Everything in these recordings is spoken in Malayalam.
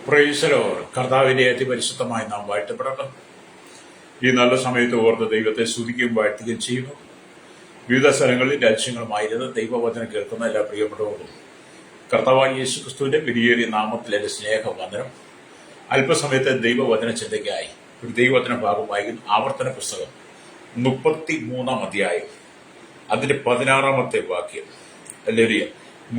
Praise the Lord. കർത്താവിന്റെ അതിപരിശുദ്ധമായി നാം വാഴ്ത്തപ്പെടണം. ഈ നല്ല സമയത്ത് ഓർത്ത് ദൈവത്തെ സ്തുതിക്കുകയും വാഴ്ത്തുകയും ചെയ്യുന്നു. വിവിധ സ്ഥലങ്ങളിൽ രാജ്യങ്ങളുമായിരുന്ന് ദൈവവചനം കേൾക്കുന്ന എല്ലാ പ്രിയപ്പെട്ടവർക്കും കർത്താവായ യേശുക്രിസ്തുവിന്റെ വിലയേറിയ നാമത്തിൽ എന്റെ സ്നേഹവന്ദനം. അല്പസമയത്തെ ദൈവവചന ചിന്തയ്ക്കായി ഒരു ദൈവവചന ഭാഗം വായിക്കുന്നു. ആവർത്തന പുസ്തകം 33-ാം അധ്യായം, അതിന്റെ 16-ാമത്തെ വാക്യം. ഹല്ലേലൂയ.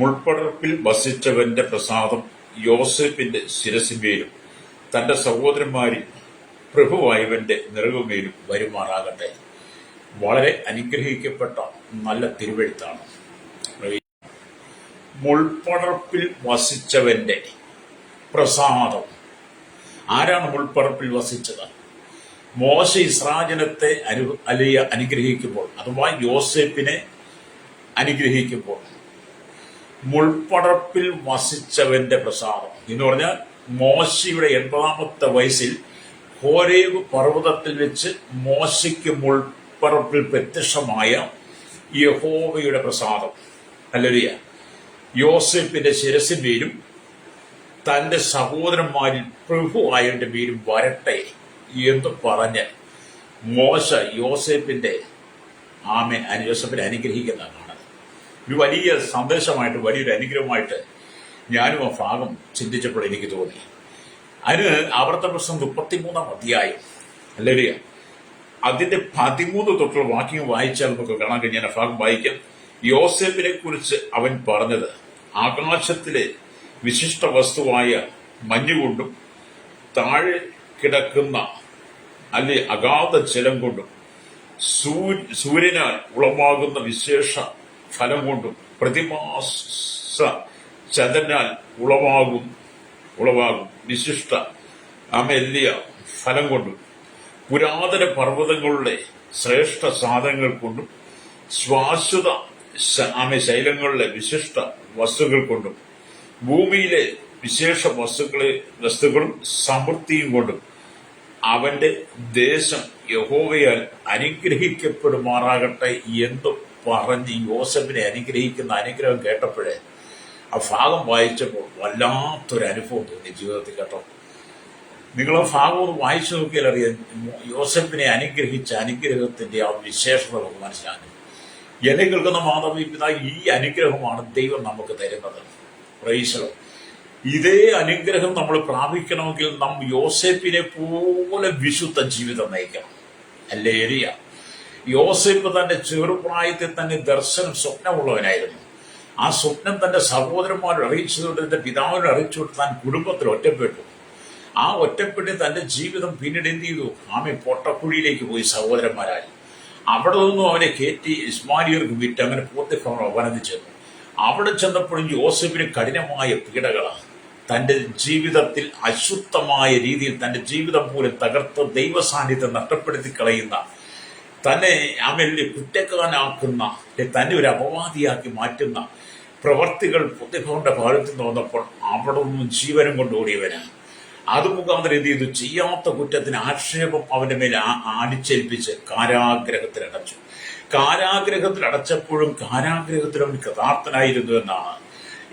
മുൾപ്പടർപ്പിൽ വസിച്ചവന്റെ പ്രസാദം യോസേപ്പിന്റെ ശിരസിന്മേലും തന്റെ സഹോദരന്മാരിൽ പ്രഭുവായവന്റെ നിറകുമേലും വരുമാറാകട്ടെ. വളരെ അനുഗ്രഹിക്കപ്പെട്ട നല്ല തിരുവെഴുത്താണ്. മുൾപ്പടർപ്പിൽ വസിച്ചവന്റെ പ്രസാദം. ആരാണ് മുൾപ്പടർപ്പിൽ വസിച്ചത്? മോശ ഇസ്രായേലിനെ അനുഗ്രഹിക്കുമ്പോൾ, അഥവാ യോസേപ്പിനെ അനുഗ്രഹിക്കുമ്പോൾ മുൾപ്പടർപ്പിൽ വസിച്ചവന്റെ പ്രസാദം എന്ന് പറഞ്ഞാൽ മോശയുടെ 80-ാമത്തെ വയസ്സിൽ ഹോരേബ് പർവ്വതത്തിൽ വെച്ച് മോശയ്ക്ക് മുൾപ്പടർപ്പിൽ പ്രത്യക്ഷമായ യഹോവയുടെ പ്രസാദം. ഹല്ലേലൂയ. യോസേപ്പിന്റെ ശിരസിന്മേലും തന്റെ സഹോദരന്മാരിൽ പ്രഭുവായവന്റെ പേരും വരട്ടെ എന്ന് പറഞ്ഞ് മോശ യോസേപ്പിനെ അനുഗ്രഹിക്കുന്നതാണ്. ഒരു വലിയ സന്ദേശമായിട്ട്, വലിയൊരു അനുഗ്രഹമായിട്ട് ഞാനും ആ ഭാഗം ചിന്തിച്ചപ്പോൾ എനിക്ക് തോന്നി. അതിന് ആവർത്തന പുസ്തകം 33-ാം അധ്യായം, ഹല്ലേലൂയ, അതിന്റെ 13 തൊട്ടുള്ള വാക്യം വായിച്ചാൽ നമുക്ക് കാണാൻ കഴിഞ്ഞാൽ ആ ഭാഗം വായിക്കാം. യോസേപ്പിനെ കുറിച്ച് അവൻ പറഞ്ഞത് ആകാശത്തിലെ വിശിഷ്ട വസ്തുവായ മഞ്ഞുകൊണ്ടും താഴെ കിടക്കുന്ന അഗാധ ജലം കൊണ്ടും സൂര്യനാൽ ഉളവാകുന്ന വിശേഷ ഫലം കൊണ്ടും പ്രതിമാസ ചന്ദ്രനാൽ ഉളവാകും വിശിഷ്ട അമല്യ ഫലം കൊണ്ടും പുരാതന പർവ്വതങ്ങളുടെ ശ്രേഷ്ഠ സാധനങ്ങൾ കൊണ്ടും ശാശ്വത ശൈലങ്ങളുടെ വിശിഷ്ട വസ്തുക്കൾ കൊണ്ടും ഭൂമിയിലെ വിശേഷ വസ്തുക്കളും സമൃദ്ധിയും കൊണ്ടും അവന്റെ ദേശം യഹോവയാൽ അനുഗ്രഹിക്കപ്പെടുമാറാകട്ടെ എന്ന് പറഞ്ഞ് യോസേപ്പിനെ അനുഗ്രഹിക്കുന്ന അനുഗ്രഹം കേട്ടപ്പോഴേ ആ ഭാഗം വായിച്ചപ്പോൾ വല്ലാത്തൊരു അനുഭവം തോന്നി ജീവിതത്തിൽ. കേട്ടോ, നിങ്ങൾ ആ ഭാഗം ഒന്ന് വായിച്ചു നോക്കിയാൽ അറിയാം യോസേപ്പിനെ അനുഗ്രഹിച്ച അനുഗ്രഹത്തിന്റെ ആ വിശേഷത നമുക്ക് മനസ്സിലാകും. എന്നെ കേൾക്കുന്ന മാതാപിതാ, ഈ അനുഗ്രഹമാണ് ദൈവം നമുക്ക് തരുന്നത്. Praise the Lord. ഇതേ അനുഗ്രഹം നമ്മൾ പ്രാപിക്കണമെങ്കിൽ നാം യോസേപ്പിനെ പോലെ വിശുദ്ധ ജീവിതം നയിക്കണം. ഹല്ലേലൂയ. യോസേപ്പ് തന്റെ ചെറുപ്രായത്തിൽ തന്നെ സ്വപ്നമുള്ളവനായിരുന്നു. ആ സ്വപ്നം തന്റെ സഹോദരന്മാരോട് അറിയിച്ചതുകൊണ്ട്, തന്റെ പിതാവിനോട് അറിയിച്ചുകൊണ്ട് താൻ കുടുംബത്തിൽ ഒറ്റപ്പെട്ടു. ആ ഒറ്റപ്പെട്ട് തന്റെ ജീവിതം പിന്നീട് എന്ത് ചെയ്തു? പൊട്ടക്കുഴിയിലേക്ക് പോയി സഹോദരന്മാരായി. അവിടെ നിന്നും അവനെ കയറ്റി ഇസ്മായിലിയർക്ക് വിറ്റ് അങ്ങനെ പോത്തിഫർ വനത്തിൽ ചെന്നു. അവിടെ ചെന്നപ്പോഴും യോസേപ്പിന് കഠിനമായ പീഡകളാണ്. തന്റെ ജീവിതത്തിൽ അശുദ്ധമായ രീതിയിൽ തന്റെ ജീവിതം പോലും തകർത്ത് ദൈവസാന്നിധ്യം നഷ്ടപ്പെടുത്തി കളയുന്ന, തന്നെ കുറ്റക്കാരനാക്കുന്ന, തന്നെ ഒരു അപവാദിയാക്കി മാറ്റുന്ന പ്രവർത്തികൾ പൊത്തിഫറിന്റെ ഭാഗത്ത് നിന്ന് വന്നപ്പോൾ അവിടെ നിന്നും ജീവനം കൊണ്ട് ഓടിയവനാണ്. അത് മുഖാന്തരം എന്ത് ചെയ്തു? ചെയ്യാത്ത കുറ്റത്തിന് ആക്ഷേപം അവന്റെ മേൽ അടിച്ചേൽപ്പിച്ച് കാരാഗ്രഹത്തിൽ അടച്ചു. കാരാഗ്രഹത്തിൽ അടച്ചപ്പോഴും കാരാഗ്രഹത്തിൽ അവൻ കൃതാർത്ഥനായിരുന്നു എന്നാണ്.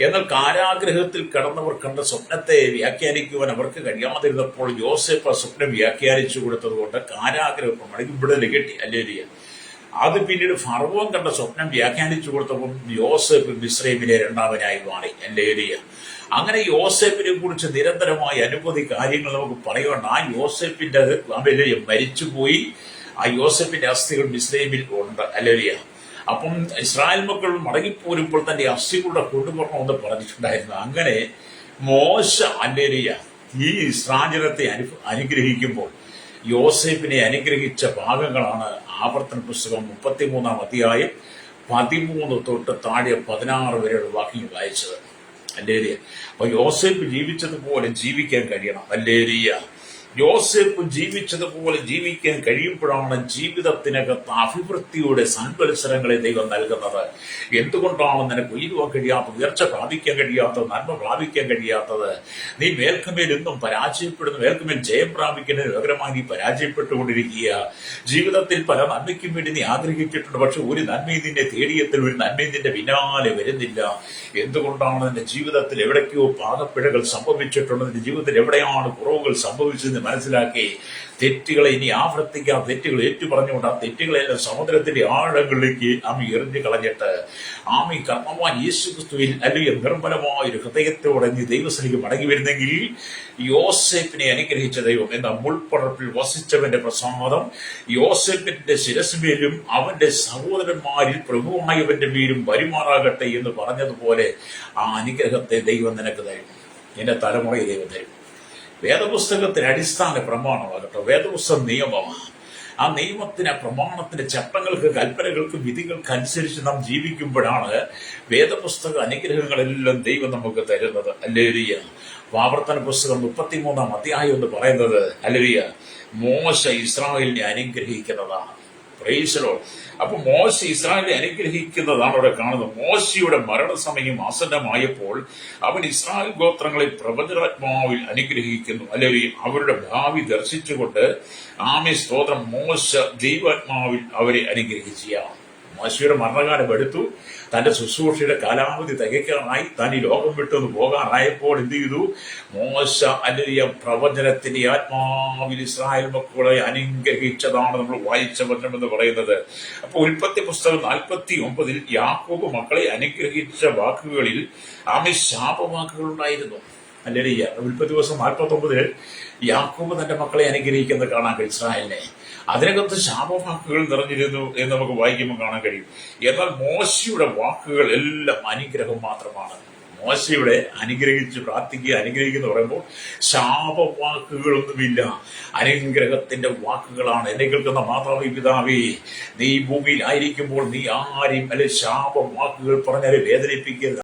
എന്നാൽ കാരാഗ്രഹത്തിൽ കടന്നവർ കണ്ട സ്വപ്നത്തെ വ്യാഖ്യാനിക്കുവാൻ അവർക്ക് കഴിയാതിരുന്നപ്പോൾ യോസേപ്പ് ആ സ്വപ്നം വ്യാഖ്യാനിച്ചു കൊടുത്തതുകൊണ്ട് കാരാഗ്രഹം വിടുതൽ കിട്ടി. ഹല്ലേലൂയ. അത് പിന്നീട് ഫറവോൻ കണ്ട സ്വപ്നം വ്യാഖ്യാനിച്ചു കൊടുത്തപ്പോൾ യോസേപ്പ് മിസ്രൈമിലെ രണ്ടാമനായി മാറി. ഹല്ലേലൂയ. അങ്ങനെ യോസേപ്പിനെ കുറിച്ച് നിരന്തരമായ അനവധി കാര്യങ്ങൾ നമുക്ക് പറയുന്നുണ്ട്. ആ യോസേപ്പിന്റെ മരിച്ചുപോയി. ആ യോസേപ്പിന്റെ അസ്ഥികൾ മിസ്രൈമിൽ ഉണ്ട്. ഹല്ലേലൂയ. അപ്പം ഇസ്രായേൽ മക്കൾ മടങ്ങിപ്പോരുമ്പോൾ തന്റെ അസ്ഥികളുടെ കൊണ്ടുവരണമെന്ന് പറഞ്ഞിട്ടുണ്ടായിരുന്നു. അങ്ങനെ മോശ ഹല്ലേലൂയ ഈ ഇസ്രായേലത്തെ അനുഗ്രഹിക്കുമ്പോൾ യോസേപ്പിനെ അനുഗ്രഹിച്ച ഭാഗങ്ങളാണ് ആവർത്തന പുസ്തകം 33-ാം അധ്യായം 13 തൊട്ട് താഴെ 16 വരെയുള്ള വാക്യങ്ങൾ വായിച്ചത്. ഹല്ലേലൂയ. അപ്പൊ യോസേപ്പ് ജീവിച്ചതുപോലെ ജീവിക്കാൻ കഴിയണം. ഹല്ലേലൂയ. യോസേപ്പ് ജീവിച്ചതുപോലെ ജീവിക്കാൻ കഴിയുമ്പോഴാണ് ജീവിതത്തിനകത്ത് അഭിവൃദ്ധിയുടെ സന്മത്സരങ്ങളെ ദൈവം നൽകുന്നത്. എന്തുകൊണ്ടാണ് നിനക്ക് ഉയരുവാൻ കഴിയാത്തത്, ഉയർച്ച പ്രാപിക്കാൻ കഴിയാത്തത്, നന്മ പ്രാപിക്കാൻ കഴിയാത്തത്? നീ മേൽക്കുമേൽ എന്നും പരാജയപ്പെടുന്നു. മേൽക്കുമേൽ ജയം പ്രാപിക്കുന്നതിന് പകരമായി നീ പരാജയപ്പെട്ടുകൊണ്ടിരിക്കുക. ജീവിതത്തിൽ പല നന്മയ്ക്കും വേണ്ടി നീ ആഗ്രഹിച്ചിട്ടുണ്ട്, പക്ഷെ ഒരു നന്മയും നിന്നെ തേടിയെത്തിൽ ഒരു നന്മയും നിന്റെ പിന്നാലെ വരുന്നില്ല. എന്തുകൊണ്ടാണ്? നിന്റെ ജീവിതത്തിൽ എവിടേക്കോ പാകപ്പിഴകൾ സംഭവിച്ചിട്ടുണ്ട്. നിന്റെ ജീവിതത്തിൽ എവിടെയാണ് കുറവുകൾ സംഭവിച്ചതെന്ന് മനസ്സിലാക്കി തെറ്റുകളെ ഇനി ആവർത്തിക്കാം. തെറ്റുകൾ ഏറ്റുപറഞ്ഞുകൊണ്ട് ആ തെറ്റുകളെല്ലാം സമുദ്രത്തിന്റെ ആഴങ്ങളിലേക്ക് ആമി എറിഞ്ഞു കളഞ്ഞിട്ട് ആമി കർമ്മവാൻ യേശുക്രിസ്തുവിൽ അല്ലെങ്കിൽ നിർമ്മലമായ ഒരു ഹൃദയത്തോടെ നീ ദൈവസ്ഥലേക്ക് മടങ്ങി വരുന്നെങ്കിൽ യോസേപ്പിനെ അനുഗ്രഹിച്ച ദൈവം എന്ന മുൾപ്പടർപ്പിൽ വസിച്ചവന്റെ പ്രസാദം യോസേപ്പിന്റെ ശിരസിമേലും അവന്റെ സഹോദരന്മാരിൽ പ്രഭുവായവന്റെ മേലും വരുമാറാകട്ടെ എന്ന് പറഞ്ഞതുപോലെ ആ അനുഗ്രഹത്തെ ദൈവം നിനക്ക് തരും. എന്റെ തലമുറയെ ദൈവം തരും. വേദപുസ്തകത്തിന് അടിസ്ഥാന പ്രമാണമാകട്ടെ. വേദപുസ്തകം നിയമമാണ്. ആ നിയമത്തിന്, പ്രമാണത്തിന്റെ ചട്ടങ്ങൾക്ക്, കൽപ്പനകൾക്ക്, വിധികൾക്ക് അനുസരിച്ച് നാം ജീവിക്കുമ്പോഴാണ് വേദപുസ്തക അനുഗ്രഹങ്ങളെല്ലാം ദൈവം നമുക്ക് തരുന്നത്. ഹല്ലേലൂയ. ആവർത്തന പുസ്തകം 33-ാം അധ്യായം എന്ന് പറയുന്നത് ഹല്ലേലൂയ മോശ ഇസ്രായേലിനെ അനുഗ്രഹിക്കുന്നതാണ്. Praise Lord. അപ്പൊ മോശ ഇസ്രായേലിനെ അനുഗ്രഹിക്കുന്നതാണ് അവിടെ കാണുന്നത്. മോശയുടെ മരണസമയം ആസന്നമായപ്പോൾ അവൻ ഇസ്രായേൽ ഗോത്രങ്ങളെ പ്രവചനാത്മാവിൽ അനുഗ്രഹിക്കുന്നു. അല്ലെങ്കിൽ അവരുടെ ഭാവി ദർശിച്ചുകൊണ്ട് ആമേ സ്തോത്രം മോശ ദൈവാത്മാവിൽ അവരെ അനുഗ്രഹിച്ച മോശയുടെ മരണകാലം എടുത്തു. തന്റെ ശുശ്രൂഷയുടെ കാലാവധി തികയ്ക്കാനായി താൻ ഈ ലോകം വിട്ടൊന്ന് പോകാനായപ്പോൾ എന്ത് ചെയ്തു? മോശ അല്ലിയ പ്രവചനത്തിന്റെ ആത്മാവിൽ ഇസ്രായേൽ മക്കളെ അനുഗ്രഹിച്ചതാണ് നമ്മൾ വായിച്ച വചനം എന്ന് പറയുന്നത്. അപ്പൊ ഉൽപ്പത്തി പുസ്തകം 49 യാക്കോബ് മക്കളെ അനുഗ്രഹിച്ച വാക്കുകളിൽ ആമേ ശാപവാക്കുകൾ ഉണ്ടായിരുന്നു. അല്ലേലിയ. ഉൽപ്പത്തി ദിവസം 49 യാക്കോബ് തന്റെ മക്കളെ അനുഗ്രഹിക്കുന്നത് കാണാൻ കഴിയും, ഇസ്രായേലിനെ. അതിനകത്ത് ശാപവാക്കുകൾ നിറഞ്ഞിരുന്നു എന്ന് നമുക്ക് വായിക്കുമ്പോൾ കാണാൻ കഴിയും. എന്നാൽ മോശയുടെ വാക്കുകൾ എല്ലാം അനുഗ്രഹം മാത്രമാണ്. മോശയുടെ അനുഗ്രഹിച്ച് പ്രാർത്ഥിക്കുക, അനുഗ്രഹിക്കുന്ന പറയുമ്പോൾ ശാപവാക്കുകളൊന്നുമില്ല, അനുഗ്രഹത്തിന്റെ വാക്കുകളാണ്. എന്നെ കേൾക്കുന്ന മാതാവേ, പിതാവേ, നീ ഭൂമിയിൽ ആയിരിക്കുമ്പോൾ നീ ആരെയും അല്ലെ ശാപവാക്കുകൾ പറഞ്ഞാൽ വേദനിപ്പിക്കരുത്.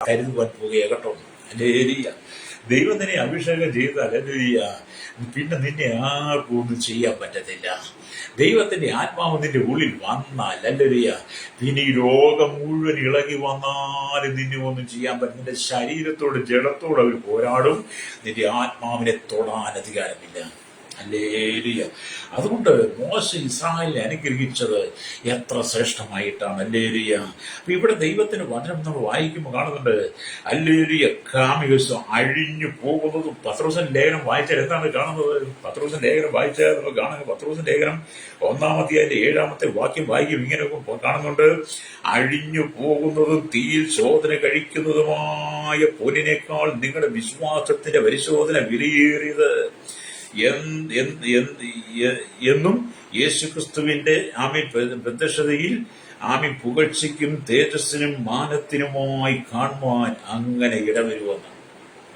കരുതുവാൻ പോകുക കേട്ടോ. ഹല്ലേലൂയ. ദൈവം നിന്നെ അഭിഷേകം ചെയ്താൽ ഹല്ലേലൂയ, പിന്നെ നിന്നെ ആർക്കും ഒന്നും ചെയ്യാൻ പറ്റത്തില്ല. ദൈവത്തിന്റെ ആത്മാവ് നിന്റെ ഉള്ളിൽ വന്നാൽ ഹല്ലേലൂയ, പിന്നെ ഈ ലോകം മുഴുവൻ ഇളകി വന്നാലും നിന്നെ ഒന്നും ചെയ്യാൻ പറ്റും. നിന്റെ ശരീരത്തോട് ജഡത്തോട് അവർ പോരാടും, നിന്റെ ആത്മാവിനെ തൊടാൻ അധികാരമില്ല. ഹല്ലേലൂയ. അതുകൊണ്ട് മോശ ഇസ്രായേലിനെ അനുഗ്രഹിച്ചത് എത്ര ശ്രേഷ്ഠമായിട്ടാണ്. ഹല്ലേലൂയ. അപ്പൊ ഇവിടെ ദൈവത്തിന്റെ വചനം നമ്മൾ വായിക്കുമ്പോൾ കാണുന്നുണ്ട്, ഹല്ലേലൂയ, കാമികത്വം അഴിഞ്ഞു പോകുന്നതും. പത്രോസിന്റെ ലേഖനം വായിച്ചാൽ എന്താണ് കാണുന്നത്? പത്രോസിന്റെ ലേഖനം വായിച്ചാൽ നമ്മൾ കാണുന്നത്, പത്രോസിന്റെ ലേഖനം 1-ാമത്തെ വാക്യം വായിക്കും, ഇങ്ങനെ കാണുന്നുണ്ട്, അഴിഞ്ഞു പോകുന്നതും തീയിൽ ശോധന കഴിക്കുന്നതുമായ പൊന്നിനേക്കാൾ നിങ്ങളുടെ വിശ്വാസത്തിന്റെ പരിശോധന വിലയേറിയത് എന്നും യേശുക്രിസ്തുവിന്റെ പ്രത്യക്ഷതയിൽ പുകഴ്ചയ്ക്കും തേജസ്സിനും മാനത്തിനുമായി കാണുവാൻ അങ്ങനെ ഇടവരുമെന്ന്.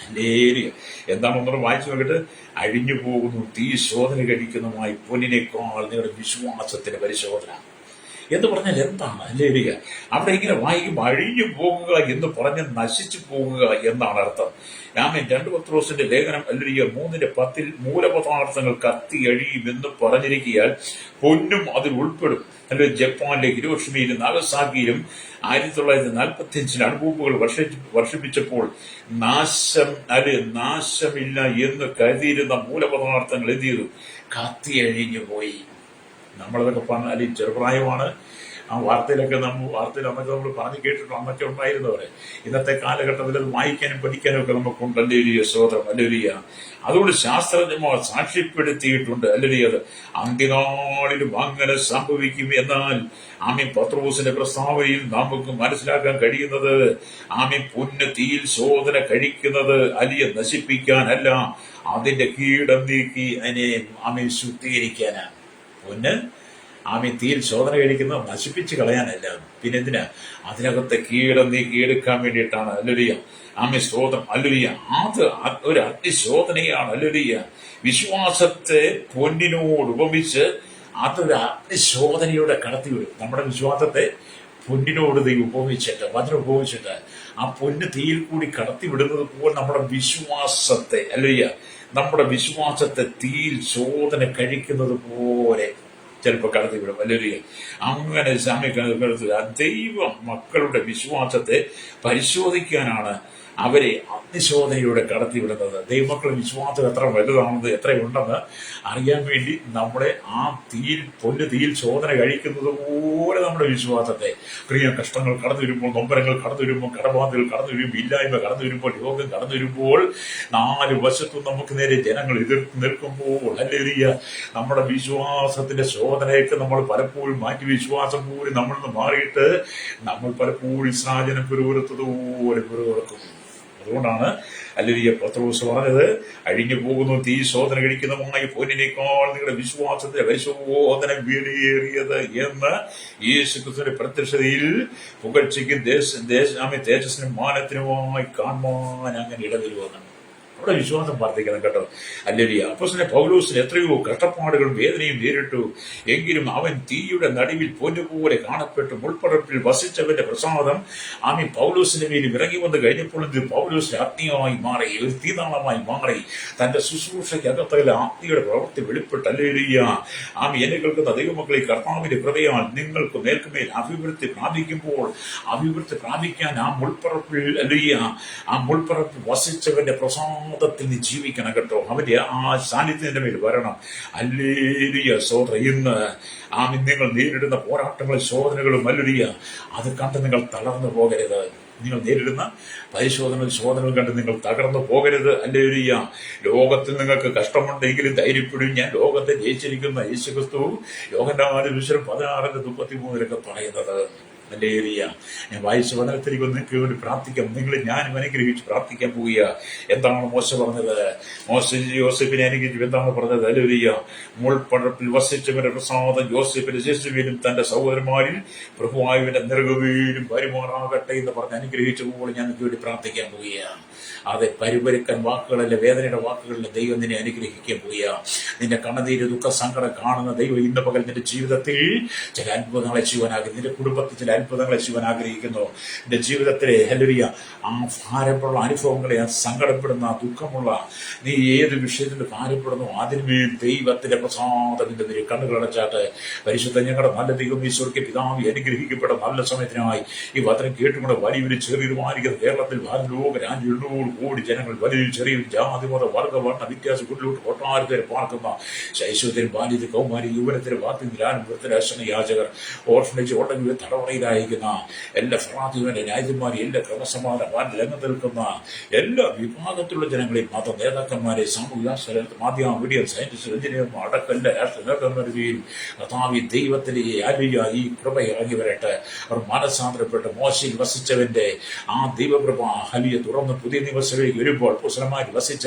ഹല്ലേലൂയ. എന്താണെന്നൊന്ന് വായിച്ചു നോക്കിയിട്ട്, അഴിഞ്ഞു പോകുന്നു തീ ശോധന കഴിക്കുന്നതുമായി പൊന്നിനേക്കാൾ നിങ്ങളുടെ വിശ്വാസത്തിന്റെ പരിശോധന എന്ന് പറഞ്ഞാൽ എന്താണ്? ഹല്ലേലൂയ. അവിടെ ഇങ്ങനെ വായിക്കുമ്പോൾ അഴിഞ്ഞു പോകുക എന്ന് പറഞ്ഞ് നശിച്ചു പോകുക എന്നാണ് അർത്ഥം. 2 പത്രോസിന്റെ ലേഖനം ഹല്ലേലൂയ 3:10 മൂലപദാർത്ഥങ്ങൾ കത്തി അഴിയും എന്ന് പറഞ്ഞിരിക്കിയാൽ പൊന്നും അതിൽ ഉൾപ്പെടും. അല്ലെങ്കിൽ ജപ്പാനിലെ ഹിരോഷിമയിലും നാഗസാക്കിയിലും 1945 അണുബോംബുകൾ വർഷിപ്പിച്ചപ്പോൾ നാശമില്ല എന്ന് കരുതിയിരുന്ന മൂലപദാർത്ഥങ്ങൾ എന്ത് ചെയ്തു? കത്തി അഴിഞ്ഞു പോയി. നമ്മളതൊക്കെ പറഞ്ഞാൽ അല്ലെങ്കിൽ ചെറുപ്രായമാണ്. ആ വാർത്തയിൽ അന്നൊക്കെ നമ്മൾ പറഞ്ഞു കേട്ടിട്ടുണ്ട്, അന്നൊക്കെ ഉണ്ടായിരുന്നവരെ. ഇന്നത്തെ കാലഘട്ടത്തിൽ അത് വായിക്കാനും പഠിക്കാനും ഒക്കെ നമുക്കുണ്ട്. ഹല്ലേലൂയ, സ്തോത്രം, ഹല്ലേലൂയ. അതുകൊണ്ട് ശാസ്ത്രജ്ഞന്മാർ സാക്ഷ്യപ്പെടുത്തിയിട്ടുണ്ട്, ഹല്ലേലൂയ, അത് അന്ത്യനാളിലും അങ്ങനെ സംഭവിക്കും. എന്നാൽ പത്രോസിന്റെ പ്രസ്താവനയിൽ നമുക്ക് മനസ്സിലാക്കാൻ കഴിയുന്നത്, പൊന്ന് തീയിൽ ശോധന കഴിക്കുന്നത് അലിയെ നശിപ്പിക്കാനല്ല, അതിന്റെ കീടം നീക്കി അതിനെ ശുദ്ധീകരിക്കാനാണ്. പൊന്ന് തീയിൽ ശോധന കഴിക്കുന്നത് നശിപ്പിച്ച് കളയാനല്ല, പിന്നെ എന്തിനാ? അതിനകത്തെ കീടം നീക്കിയെടുക്കാൻ വേണ്ടിയിട്ടാണ്. ഹല്ലേലൂയ, സ്തോത്രം, ഹല്ലേലൂയ. അത് ഒരു അഗ്നിശോധനയാണ്. ഹല്ലേലൂയ. വിശ്വാസത്തെ പൊന്നിനോട് ഉപമിച്ച് അതൊരു അഗ്നിശോധനയോടെ കടത്തിവിടും. നമ്മുടെ വിശ്വാസത്തെ പൊന്നിനോട് ദൈവം ഉപമിച്ചിട്ട്, വചനം ഉപമിച്ചിട്ട് ആ പൊന്ന് തീയിൽ കൂടി കടത്തിവിടുന്നത് പോലെ നമ്മുടെ വിശ്വാസത്തെ, ഹല്ലേലൂയ, നമ്മുടെ വിശ്വാസത്തെ തീയിൽ ശോധന കഴിക്കുന്നത് പോലെ ചിലപ്പോൾ കടത്തിവിടും. ഹല്ലേലൂയ. അങ്ങനെ ദൈവ മക്കളുടെ വിശ്വാസത്തെ പരിശോധിക്കാനാണ് അവരെ അഗ്നിശോധനയിലൂടെ കടത്തിവിടുന്നത്. ദൈവമക്കളുടെ വിശ്വാസം എത്ര വലുതാണെന്ന്, എത്രയുണ്ടെന്ന് അറിയാൻ വേണ്ടി നമ്മളെ ആ പൊന്നു തീയിൽ ശോധന കഴിക്കുന്നത് പോലെ നമ്മുടെ വിശ്വാസത്തെ, പ്രിയ കഷ്ടങ്ങൾ കടന്നു വരുമ്പോൾ, നൊമ്പരങ്ങൾ കടന്നു വരുമ്പോൾ, കടബാധകൾ കടന്നു വരുമ്പോൾ, ഇല്ലായ്മ കടന്നു വരുമ്പോൾ, രോഗം കടന്നു വരുമ്പോൾ, 4 വശത്തും നമുക്ക് നേരെ ജനങ്ങൾ എതിർത്ത് നിൽക്കുമ്പോൾ, ഹല്ലേലൂയ, നമ്മുടെ വിശ്വാസത്തിന്റെ ശോധനയൊക്കെ നമ്മൾ പലപ്പോഴും മാറ്റി, വിശ്വാസം പോലും നമ്മളിൽ നിന്ന് മാറിയിട്ട് നമ്മൾ പലപ്പോഴും ഇസ്രായേലിനെ പിറുപിറുത്തതുപോലെ പിറുപിറുക്കും. അതുകൊണ്ടാണ് ഹല്ലേലൂയ പത്രോസ് പറഞ്ഞത്, അഴിഞ്ഞു പോകുന്നു തീ ശോധന കഴിക്കുന്നതുമായി പൊന്നിനേക്കാൾ നിങ്ങളുടെ വിശ്വാസത്തിന്റെ പരിശോധന വിലയേറിയത് എന്ന് യേശുക്രിസ്തുവിന്റെ പ്രത്യക്ഷതയിൽ പുകഴ്ചയ്ക്കും തേജസ്സിനും മാനത്തിനുമായി കാണുവാൻ അങ്ങനെ ഇടവരുമെന്ന്. അവിടെ വിശ്വാസം വർദ്ധിക്കണം കേട്ടോ. ഹല്ലേലൂയ. അപ്പോസ്തലൻ പൗലോസിന് എത്രയോ കഷ്ടപ്പാടുകളും വേദനയും നേരിട്ടു. എങ്കിലും അവൻ തീയുടെ നടുവിൽ പൊന്നുപോലെ കാണപ്പെട്ടു. മുൾപ്പടപ്പിൽ വസിച്ചവന്റെ പ്രസാദം പൗലോസിന്റെ മേലും ഇറങ്ങി വന്ന് കഴിഞ്ഞപ്പോൾ പൗലോസിന് അഗ്നിയായി മാറി, ഒരു തീനാളമായി മാറി. തന്റെ ശുശ്രൂഷയ്ക്കകത്തുള്ള ആത്മീയുടെ പ്രവൃത്തി വെളിപ്പെട്ട്, ഹല്ലേലൂയ, എന്നെ കേൾക്കുന്ന ദൈവമക്കളെ, കർത്താവിന്റെ കൃപയാൽ നിങ്ങൾക്ക് മേൽക്കുമേൽ അഭിവൃദ്ധി പ്രാപിക്കുമ്പോൾ, അഭിവൃദ്ധി പ്രാപിക്കാൻ മുൾപ്പറപ്പിൽ, ഹല്ലേലൂയ, മുൾപ്പറപ്പിൽ വസിച്ചവന്റെ പ്രസാദത്തിൽ നീ ജീവിക്കണം കേട്ടോ. അവന്റെ ആ സാന്നിധ്യത്തിന്റെ മേൽ വരണം. ഹല്ലേലൂയ, സ്തോത്രം. ഇന്ന് നിങ്ങൾ നേരിടുന്ന പോരാട്ടങ്ങളും ശോധനകളും, ഹല്ലേലൂയ, അത് കണ്ട് നിങ്ങൾ തളർന്നു പോകരുത്. നിങ്ങൾ നേരിടുന്ന ശോധനകൾ കണ്ട് നിങ്ങൾ തകർന്നു പോകരുത്. ഹല്ലേലൂയ. ലോകത്തിൽ നിങ്ങൾക്ക് കഷ്ടമുണ്ടെങ്കിലും ധൈര്യപ്പെടും, ഞാൻ ലോകത്തെ ജയിച്ചിരിക്കുന്ന യേശുക്രിസ്തു. യോഹന്നാൻ 16:33 പറയുന്നത്. ഹല്ലേലൂയ. ഞാൻ വായിച്ച വചനത്തിലേക്ക് നിങ്ങൾക്ക് വേണ്ടി പ്രാർത്ഥിക്കാം. ഞാനും അനുഗ്രഹിച്ച് പ്രാർത്ഥിക്കാൻ പോവുക. എന്താണ് മോശ പറഞ്ഞത്? യോസേഫിനെ അനുഗ്രഹിച്ചു എന്താണ് പറഞ്ഞത്? ഹല്ലേലൂയ. മുൾപ്പടപ്പിൽ വസിച്ചവന്റെ പ്രസാദം യോസേഫിന്റെ ശേഷുവിനും തന്റെ സഹോദരന്മാരിൽ പ്രഭുവായവന്റെ നിറകുവീരും വരുമാറാകട്ടെ എന്ന് പറഞ്ഞ് അനുഗ്രഹിച്ചപ്പോൾ ഞാൻ വേണ്ടി പ്രാർത്ഥിക്കാൻ പോവുകയാണ്. അതെ, പരിപരുക്കൻ വാക്കുകളല്ല, വേദനയുടെ വാക്കുകളിൽ ദൈവം നിന്നെ അനുഗ്രഹിക്കാൻ പോവുക. നിന്റെ കണ്ണുനീര്, ദുഃഖ സങ്കടം കാണുന്ന ദൈവം ഇന്ന് പകൽ നിന്റെ ജീവിതത്തിൽ ചില അത്ഭുതങ്ങളെ ചെയ്യുവാനാകും. നിന്റെ കുടുംബത്തിൽ ചില അത്ഭുതങ്ങളെ ശിവൻ ആഗ്രഹിക്കുന്നു. എൻ്റെ ജീവിതത്തിലെ ഹല്ലേലൂയ ആ ഭാരമുള്ള അനുഭവങ്ങളെ, ആ സങ്കടപ്പെടുന്ന, ദുഃഖമുള്ള, നീ ഏത് വിഷയത്തിൽ ഭാരപ്പെടുന്നു അതിന്മേൽ ദൈവത്തിന്റെ പ്രസാദത്തിന്റെ പേര് കണ്ണുകളടച്ചാട്ട്. പരിശുദ്ധ ഞങ്ങളുടെ നല്ല ദൈവം ഈശ്വർക്ക് പിതാവി അനുഗ്രഹിക്കപ്പെട്ട നല്ല സമയത്തിനായി ഈ വചനം കേട്ടുകൊണ്ട് വലിയൊരു ചെറിയൊരുമായിരിക്കുന്ന കേരളത്തിൽ ലോക രാജ്യം 800 കോടി ജനങ്ങൾ വലിയ ചെറിയ ജാതി മത വർഗ വർണ്ണ വ്യത്യാസം കുട്ടിലോട്ട് കൊട്ടാരത്തിൽ പാർക്കുന്ന ശൈശവത്തിന് ബാല്യത്തിൽ കൗമാരി യുവനത്തിന് വാർത്തയിലാനും വൃത്തരാശന യാചകർ ഓർഫനേജ് ഓട്ടങ്ങളിൽ തടവറയിലായിരിക്കുന്ന എല്ലാ ഫറാദികളുടെ ന്യായന്മാരെ, എല്ലാ ക്രമസമാധാന രംഗത്ത് നിൽക്കുന്ന എല്ലാ വിഭാഗത്തിലുള്ള ജനങ്ങളെയും മത നേതാക്കന്മാരെ, സാമൂഹിക മാധ്യമ മീഡിയ സയന്റിസ്റ്റ് എഞ്ചിനീയർമാർ അടക്കം എല്ലാ രാഷ്ട്രീയ നേതാക്കന്മാരുടെയും കർത്താവി ദൈവത്തിന്റെ ഈ കൃപ ഇറങ്ങി വരട്ടെ. അവർ മാനസാന്തരപ്പെട്ട് മോശയിൽ വസിച്ചവന്റെ ആ ദൈവകൃപ ഹലിയ തുറന്ന് പുതിയ നിവസങ്ങളിലേക്ക് വരുമ്പോൾ പുസ്തകമായി വസിച്ച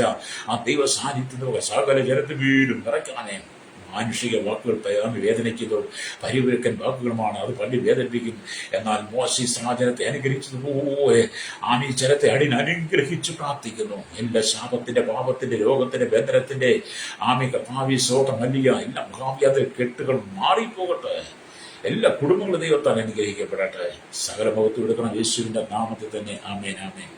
ആ ദൈവ സാന്നിധ്യത്തിലൂടെ സകല ജനത്തിന് വീടും നിറയ്ക്കാനേ. മാനുഷിക വാക്കുകൾ വേദനിക്കുന്നതും പരിവർക്കൻ വാക്കുകളുമാണ്, അത് പള്ളി വേദനിപ്പിക്കും. എന്നാൽ മോശി സമാജനത്തെ അനുഗ്രഹിച്ചതുപോലെ ആമി ജനത്തെ അനുഗ്രഹിച്ചു പ്രാർത്ഥിക്കുന്നു. എല്ലാ ശാപത്തിന്റെ, പാപത്തിന്റെ, രോഗത്തിന്റെ, ബന്ധനത്തിന്റെ ആമി കർത്താവി സ്വോത്രം വലിയ എല്ലാ മഹാവ്യാധ കെട്ടുകൾ മാറിപ്പോകട്ടെ. എല്ലാ കുടുംബങ്ങളും ദൈവത്താൽ അനുഗ്രഹിക്കപ്പെടട്ടെ. സകല മുഖത്ത് എടുക്കണം യേശുവിന്റെ നാമത്തിൽ തന്നെ. ആമേൻ, ആമേൻ.